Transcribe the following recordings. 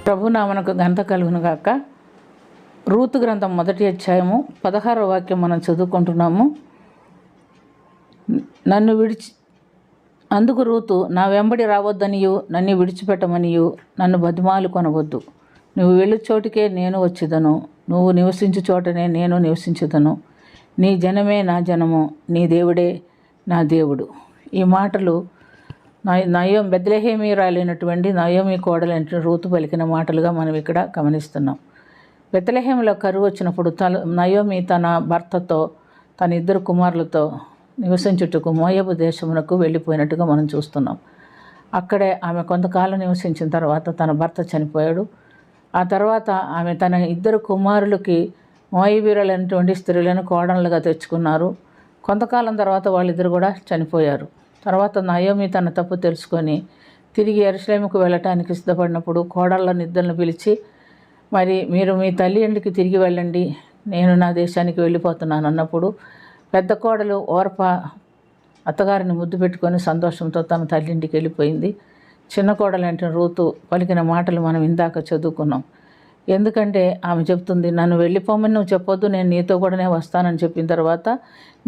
ప్రభునామనకు ఘనత కలుగును గాక. రూతు గ్రంథం 1వ అధ్యాయము 16వ వాక్యం మనం చదువుకుంటున్నాము. అందుకు రూతు, నా వెంబడి రావద్దనియు నన్ను విడిచిపెట్టమనియు నన్ను బతిమాలు కొనవద్దు. నువ్వు వెళ్ళు చోటికే నేను వచ్చేదను, నువ్వు నివసించు చోటనే నేను నివసించుదను. నీ జనమే నా జనము, నీ దేవుడే నా దేవుడు. ఈ మాటలు బెత్లెహేమీయురాలైనటువంటి నయోమి కోడలైన రూతు పలికిన మాటలుగా మనం ఇక్కడ గమనిస్తున్నాం. బెత్లెహేములో కరువు వచ్చినప్పుడు నయోమి తన భర్తతో తన 2 కుమారులతో నివసించుటకు మోయాబు దేశమునకు వెళ్ళిపోయినట్టుగా మనం చూస్తున్నాం. అక్కడే ఆమె కొంతకాలం నివసించిన తర్వాత తన భర్త చనిపోయాడు. ఆ తర్వాత ఆమె తన 2 కుమారులకి మోయాబీయులైనటువంటి స్త్రీలను కోడళ్ళుగా తెచ్చుకున్నారు. కొంతకాలం తర్వాత వాళ్ళిద్దరు కూడా చనిపోయారు. తర్వాత నయోమి తన తప్పు తెలుసుకొని తిరిగి యెరూషలేముకు వెళ్ళటానికి సిద్ధపడినప్పుడు కోడళ్ళ ఇద్దరిని పిలిచి, మరి మీరు మీ తల్లి ఇంటికి తిరిగి వెళ్ళండి, నేను నా దేశానికి వెళ్ళిపోతున్నాను అన్నప్పుడు పెద్ద కోడలు ఓర్ప అత్తగారిని ముద్దు పెట్టుకొని సంతోషంతో తన తల్లి ఇంటికి వెళ్ళిపోయింది. చిన్న కోడలు అంటే రూతు పలికిన మాటలు మనం ఇందాక చదువుకున్నాం. ఎందుకంటే ఆమె చెప్తుంది, నన్ను వెళ్ళిపోమని నువ్వు చెప్పొద్దు, నేను నీతో కూడానే వస్తానని చెప్పిన తర్వాత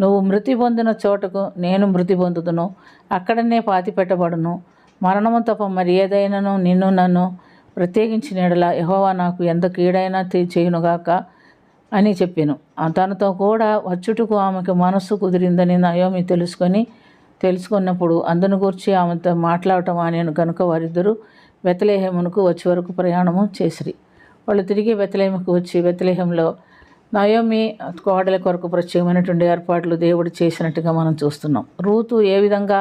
నువ్వు మృతి పొందిన చోటకు నేను మృతి పొందుదును, అక్కడనే పాతి పెట్టబడును, మరణము తప్ప మరి ఏదైనాను నిన్ను నన్ను ప్రత్యేకించిన ఎడల యెహోవా నాకు ఎంత కీడైనా చేయునుగాక అని చెప్పాను. తనతో కూడా వచ్చుటకు ఆమెకు మనస్సు కుదిరిందని నయోమి తెలుసుకున్నప్పుడు అందును గురించి ఆమెతో మాట్లాడటం అనేను కనుక వారిద్దరూ బెత్లెహేమునకు వచ్చే వరకు ప్రయాణము చేసిరి. వాళ్ళు తిరిగి బెత్లెహేముకు వచ్చి బెత్లెహేములో నయోమి కోడల కొరకు ప్రత్యేకమైనటువంటి ఏర్పాట్లు దేవుడు చేసినట్టుగా మనం చూస్తున్నాం. రూతు ఏ విధంగా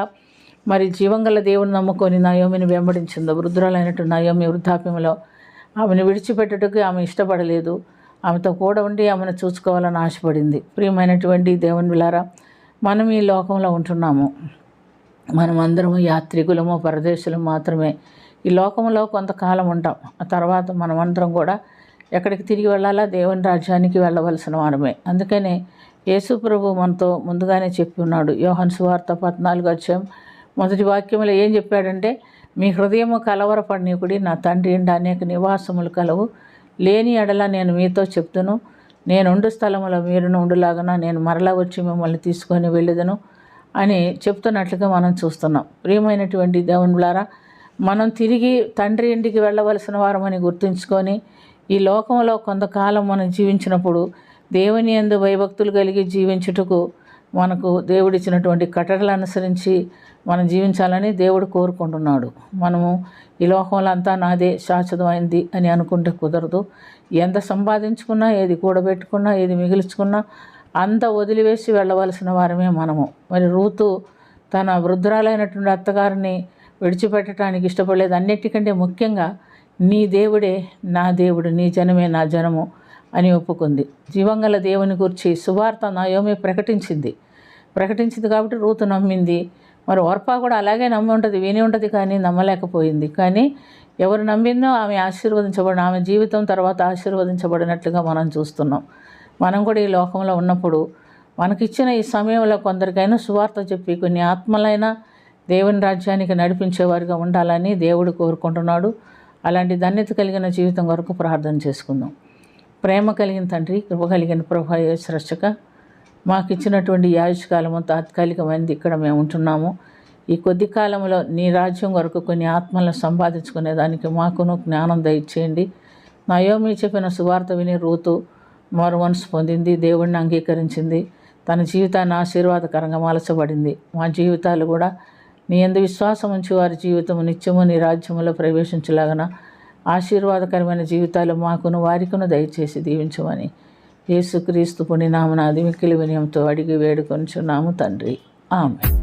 మరి జీవంగల దేవుని నమ్ముకొని నయోమిని వెంబడించిందో, వృద్ధురాలైనటువంటి నయోమి వృద్ధాప్యంలో ఆమెను విడిచిపెట్టుటకు ఆమె ఇష్టపడలేదు. ఆమెతో కూడా ఉండి ఆమెను చూసుకోవాలని ఆశపడింది. ప్రియమైనటువంటి దేవుని బిడ్డలారా, మనం ఈ లోకంలో ఉంటున్నాము. మనం అందరము యాత్రికులము, పరదేశులు మాత్రమే. ఈ లోకంలో కొంతకాలం ఉంటాం. ఆ తర్వాత మనమందరం కూడా ఎక్కడికి తిరిగి వెళ్ళాలా? దేవుని రాజ్యానికి వెళ్ళవలసిన వారమే. అందుకనే యేసు ప్రభు మనతో ముందుగానే చెప్పి ఉన్నాడు. యోహాను సువార్త 14వ అధ్యాయం 1వ వాక్యంలో ఏం చెప్పాడంటే, మీ హృదయము కలవరపడనీకుడి, నా తండ్రి ఇంట అనేక నివాసములు కలవు, లేని ఎడల నేను మీతో చెప్తును, నేనుండు స్థలములో మీరును ఉండులాగన నేను మరలా వచ్చి మిమ్మల్ని తీసుకొని వెళ్ళేదను అని చెప్తున్నట్లుగా మనం చూస్తున్నాం. ప్రియమైనటువంటి దేవునిలారా, మనం తిరిగి తండ్రి ఇంటికి వెళ్ళవలసిన వారమని గుర్తుంచుకొని ఈ లోకంలో కొంతకాలం మనం జీవించినప్పుడు దేవుని యందు భయభక్తులు కలిగి జీవించుటకు మనకు దేవుడిచ్చినటువంటి కట్టడలు అనుసరించి మనం జీవించాలని దేవుడు కోరుకుంటున్నాడు. మనము ఈ లోకంలో అంతా నాదే శాశ్వతమైంది అని అనుకుంటే కుదరదు. ఎంత సంపాదించుకున్నా, ఏది కూడబెట్టుకున్నా, ఏది మిగిల్చుకున్నా అంత వదిలివేసి వెళ్ళవలసిన వారమే మనము. మరి రూతు తన వృద్ధురాలైనటువంటి అత్తగారిని విడిచిపెట్టడానికి ఇష్టపడలేదు. అన్నిటికంటే ముఖ్యంగా నీ దేవుడే నా దేవుడు, నీ జనమే నా జనము అని ఒప్పుకుంది. జీవంగల దేవుని గురించి సువార్త నయోమి ప్రకటించింది కాబట్టి రూతు నమ్మింది. మరి ఓర్పా కూడా అలాగే నమ్మి ఉంటుంది, విని ఉంటుంది, కానీ నమ్మలేకపోయింది. కానీ ఎవరు నమ్మిందో ఆమె ఆమె జీవితం తర్వాత ఆశీర్వదించబడినట్లుగా మనం చూస్తున్నాం. మనం కూడా ఈ లోకంలో ఉన్నప్పుడు మనకిచ్చిన ఈ సమయంలో కొందరికైనా సువార్త చెప్పి కొన్ని ఆత్మలైనా దేవుని రాజ్యానికి నడిపించేవారిగా ఉండాలని దేవుడు కోరుకుంటున్నాడు. అలాంటి ధన్యత కలిగిన జీవితం కొరకు ప్రార్థన చేసుకుందాం. ప్రేమ కలిగిన తండ్రి, కృప కలిగిన ప్రభు యేసు రక్షక, మాకు ఇచ్చినటువంటి ఆయుష్కాలము తాత్కాలికమైనది. ఇక్కడ మేము ఉంటున్నాము. ఈ కొద్ది కాలంలో నీ రాజ్యం వరకు కొన్ని ఆత్మలను సంపాదించుకునేదానికి మాకును జ్ఞానం దయచేయండి. నయోమి చెప్పిన సువార్త విని రూతు మారు మనసు పొందింది, దేవుడిని అంగీకరించింది, తన జీవితాన్ని ఆశీర్వాదకరంగా మలచబడింది. మా జీవితాలు కూడా నీ యందు విశ్వాసం ఉంచి వారి జీవితము నిత్యము నీ రాజ్యములో ప్రవేశించలాగన ఆశీర్వాదకరమైన జీవితాలు మాకును వారికును దయచేసి దీవించమని యేసుక్రీస్తు పుణ్యనామమున మిక్కిలి వినయంతో అడిగి వేడుకొనుచున్నాము తండ్రి. ఆమేన్.